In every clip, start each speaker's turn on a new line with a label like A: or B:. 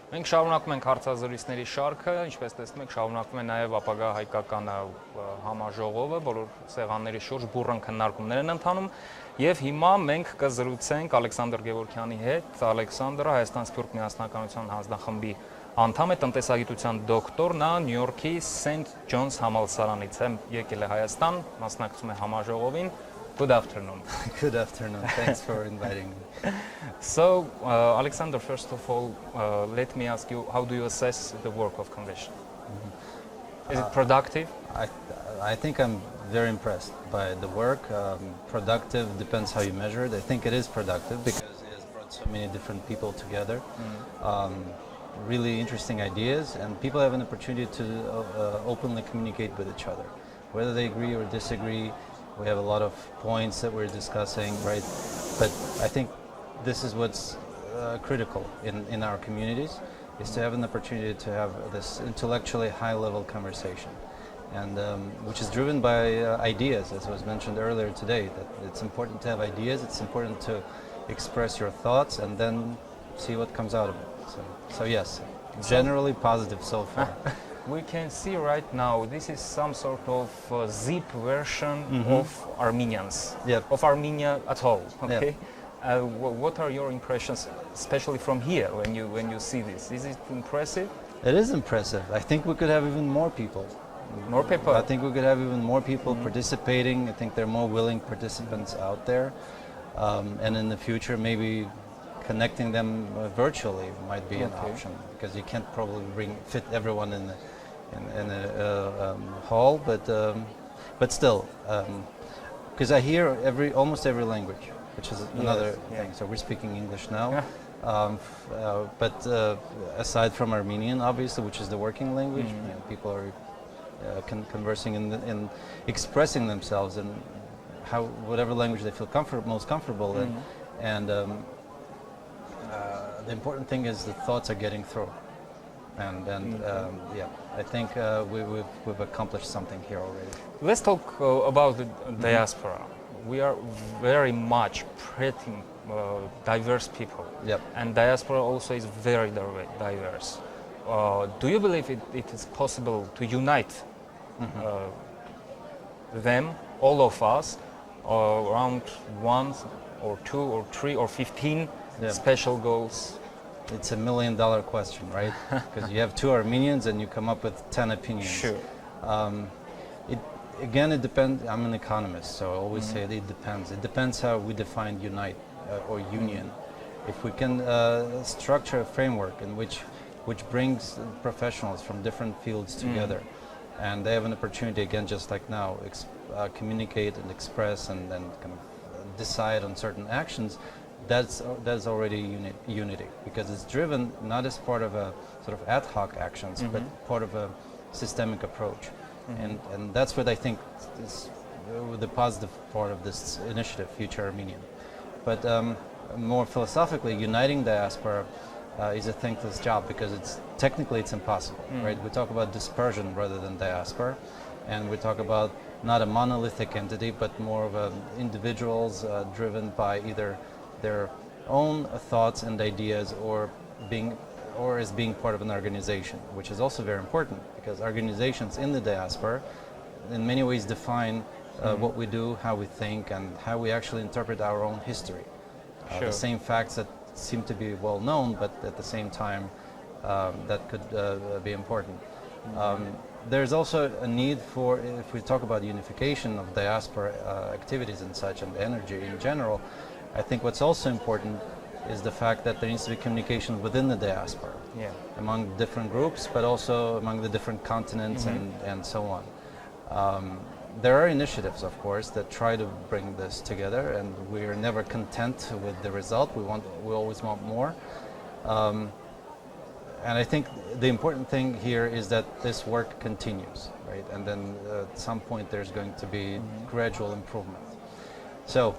A: Մենք շարունակում ենք հարցազրույցների շարքը, ինչպես տեսնում եք, շարունակվում է նաև ապագա հայկական համաժողովը, բոլոր սեղանների շուրջ բուռն քննարկումներ են ընթանում, եւ հիմա մենք կզրուցենք Ալեքսանդր Գևորքյանի հետ։ Ալեքսանդրը Հայաստան-Սփյուռք միասնականության հանձնախմբի անդամ է, տնտեսագիտության դոկտոր, նա Նյու Յորքի Սենթ Ջոնս համալսարանից է եկել է Հայաստան, մասնակցում է համաժողովին։ Good afternoon.
B: Good afternoon. Thanks for inviting me.
A: So, Alexander, first of all, let me ask you, how do you assess the work of Convention? Is it productive?
B: I think I'm very impressed by the work. Productive depends how you measure it. I think it is productive because it has brought so many different people together. Really interesting ideas, and people have an opportunity to openly communicate with each other. Whether they agree or disagree, we have a lot of points that we're discussing, right? But I think this is what's critical in our communities, is to have an opportunity to have this intellectually high-level conversation, and which is driven by ideas, as was mentioned earlier today, that it's important to have ideas, it's important to express your thoughts, and then see what comes out of it. So yes, generally positive so far.
A: We can see right now, this is some sort of zip version of Armenians, of Armenia at all, okay? What are your impressions, especially from here, when you see this? Is it impressive?
B: It is impressive. I think we could have even more people.
A: More people?
B: I think we could have even more people participating. I think there are more willing participants out there. And in the future, maybe connecting them virtually might be an option, because you can't probably fit everyone in a hall, but still, because I hear almost every language, which is another thing. So we're speaking English now, but aside from Armenian, obviously, which is the working language, you know, people are conversing and expressing themselves in whatever language they feel most comfortable in, and the important thing is the thoughts are getting through, and yeah, I think we've accomplished something here already.
A: Let's talk about the diaspora. We are very much pretty diverse people, and diaspora also is very diverse. Do you believe it is possible to unite them, all of us, around one or two or three or 15 special goals?
B: It's $1 million question, right? Because you have 2 Armenians and you come up with 10 opinions.
A: Sure.
B: It depends. I'm an economist, so I always say it depends. It depends how we define unite or union. If we can structure a framework in which brings professionals from different fields together, and they have an opportunity, again, just like now, communicate and express and then kind of decide on certain actions, that's already unity, because it's driven not as part of a sort of ad hoc actions, but part of a systemic approach. And that's what I think is the positive part of this initiative, Future Armenian. But more philosophically, uniting diaspora is a thankless job, because technically it's impossible, right? We talk about dispersion rather than diaspora, and we talk about not a monolithic entity, but more of individuals driven by either their own thoughts and ideas, or as being part of an organization, which is also very important, because organizations in the diaspora in many ways define what we do, how we think, and how we actually interpret our own history. The same facts that seem to be well known, but at the same time that could be important. There's also a need for, if we talk about unification of diaspora activities and such, and energy in general, I think what's also important is the fact that there needs to be communication within the diaspora, among different groups, but also among the different continents and so on. There are initiatives, of course, that try to bring this together, and we are never content with the result. We always want more. And I think the important thing here is that this work continues, right? And then at some point there's going to be gradual improvement. So,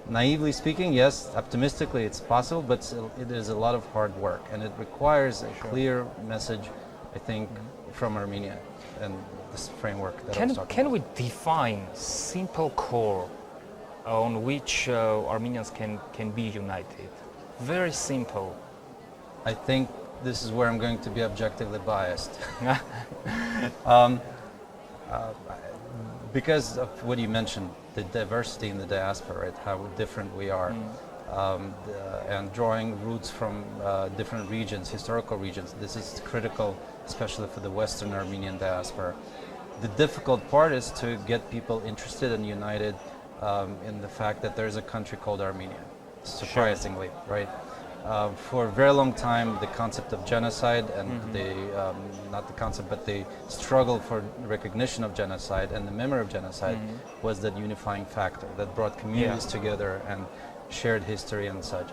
B: naively speaking, yes, optimistically it's possible, but it is a lot of hard work, and it requires a clear message, I think, from Armenia and this framework that I was talking about.
A: Can we define simple core on which Armenians can be united? Very simple.
B: I think this is where I'm going to be objectively biased. um, because of what you mentioned, the diversity in the diaspora, right? How different we are, and drawing roots from different regions, historical regions. This is critical, especially for the Western Armenian diaspora. The difficult part is to get people interested and united in the fact that there is a country called Armenia, surprisingly, right? For a very long time, the concept of genocide and not the concept, but the struggle for recognition of genocide and the memory of genocide was that unifying factor that brought communities together and shared history and such.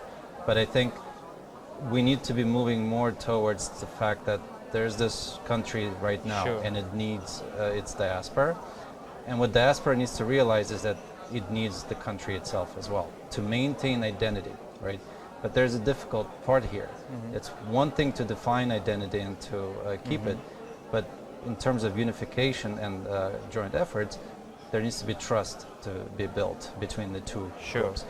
B: But I think we need to be moving more towards the fact that there's this country right now and it needs its diaspora. And what diaspora needs to realize is that it needs the country itself as well to maintain identity, right? But there's a difficult part here. It's one thing to define identity and to keep it, but in terms of unification and joint efforts, there needs to be trust to be built between the two groups,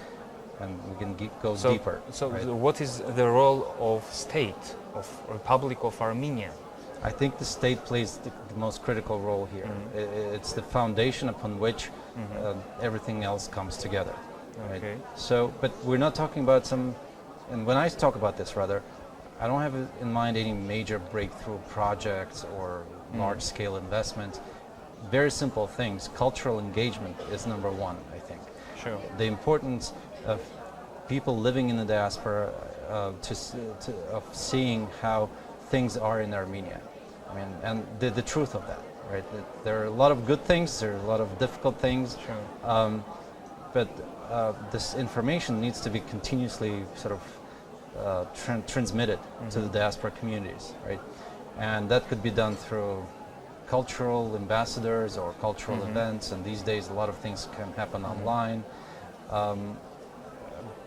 B: and we can go deeper.
A: So,
B: right?
A: What is the role of state, of Republic of Armenia?
B: I think the state plays the most critical role here. It's the foundation upon which everything else comes together. Right?
A: Okay.
B: So, but we're not talking about some. And when I talk about this, rather, I don't have in mind any major breakthrough projects or large-scale investments. Very simple things. Cultural engagement is number one, I think.
A: Sure.
B: The importance of people living in the diaspora of seeing how things are in Armenia. I mean, and the truth of that, right? There are a lot of good things. There are a lot of difficult things.
A: Sure.
B: But this information needs to be continuously sort of transmitted to the diaspora communities, right? And that could be done through cultural ambassadors or cultural events, and these days a lot of things can happen online.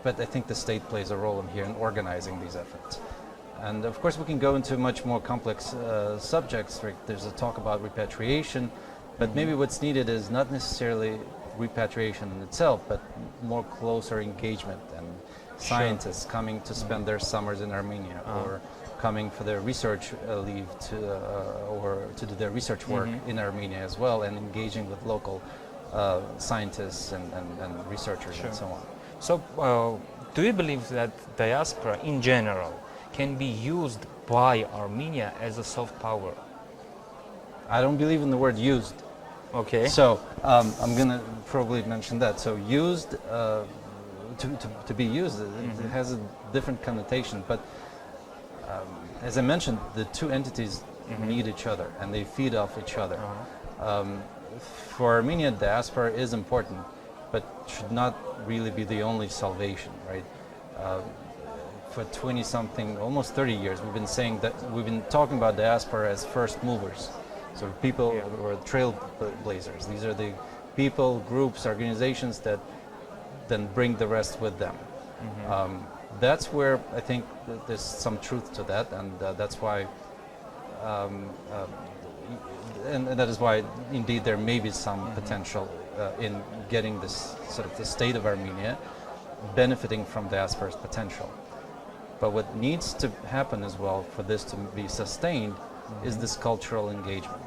B: But I think the state plays a role in here in organizing these efforts. And of course we can go into much more complex subjects. Right? There's a talk about repatriation, but maybe what's needed is not necessarily repatriation in itself, but more closer engagement and scientists coming to spend their summers in Armenia or coming for their research leave or to do their research work in Armenia as well, and engaging with local scientists and researchers and so on.
A: So do you believe that diaspora in general can be used by Armenia as a soft power?
B: I don't believe in the word used.
A: Okay.
B: So I'm going to probably mention that. So used, to be used, it has a different connotation. But as I mentioned, the two entities need each other and they feed off each other. For Armenia, diaspora is important, but should not really be the only salvation, right? For 20-something, almost 30 years, we've been talking about diaspora as first movers. So people or trailblazers. These are the people, groups, organizations that then bring the rest with them. That's where I think there's some truth to that, and that's why, and that is why indeed there may be some potential in getting this sort of the state of Armenia benefiting from diaspora's potential. But what needs to happen as well for this to be sustained is this cultural engagement.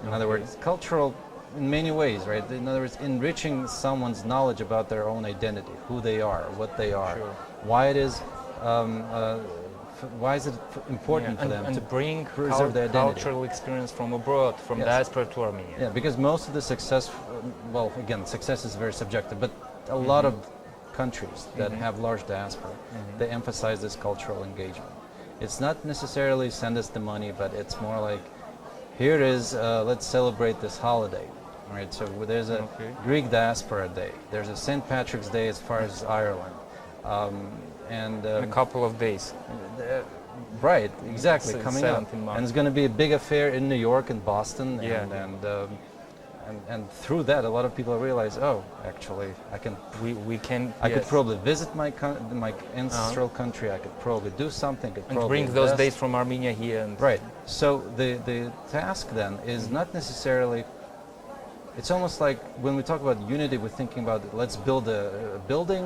B: In other words, cultural in many ways, right? In other words, enriching someone's knowledge about their own identity, who they are, what they are, why it is, why is it important for them
A: to bring
B: preserve their identity.
A: Cultural experience from abroad, from diaspora to Armenia.
B: Yeah, because most of the success, well, again, success is very subjective, but a lot of countries that have large diaspora, they emphasize this cultural engagement. It's not necessarily send us the money, but it's more like, here it is, let's celebrate this holiday. Right, so there's a Greek Diaspora Day. There's a St. Patrick's Day as far as Ireland, and
A: a couple of days.
B: Right, exactly,
A: It's
B: coming up, and it's going to be a big affair in New York and Boston, and through that, a lot of people realize, oh, actually, I can. I could probably visit my ancestral country. I could probably do something.
A: And bring those days from Armenia here. And
B: right. So the task then is not necessarily. It's almost like when we talk about unity, we're thinking about let's build a building,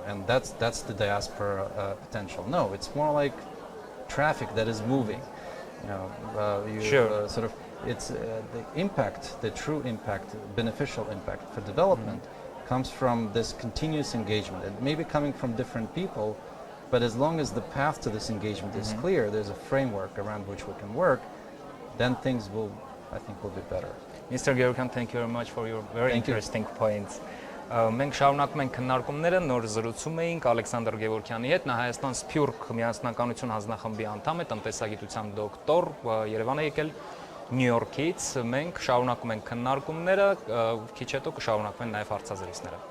B: and that's the diaspora potential. No, it's more like traffic that is moving.
A: Sure.
B: Sort of, it's the impact, the true impact, beneficial impact for development comes from this continuous engagement. It may be coming from different people, but as long as the path to this engagement is clear, there's a framework around which we can work, then things will, I think, will be better.
A: Mr. Gevorkyan, thank you very much for your very
B: Thank you.
A: interesting points. Մենք շարունակում ենք քննարկումները, նոր զրուցում էինք Ալեքսանդր Գևորքյանի հետ, նա Հայաստան Սփյուռք միասնականություն հանձնախմբի անդամ է, տնտեսագիտության դոկտոր, Երևան է եկել Նյու Յորքից։ Մենք շարունակում ենք քննարկումները, քիչ հետո կշարունակվեն նաև հարցազրույցները։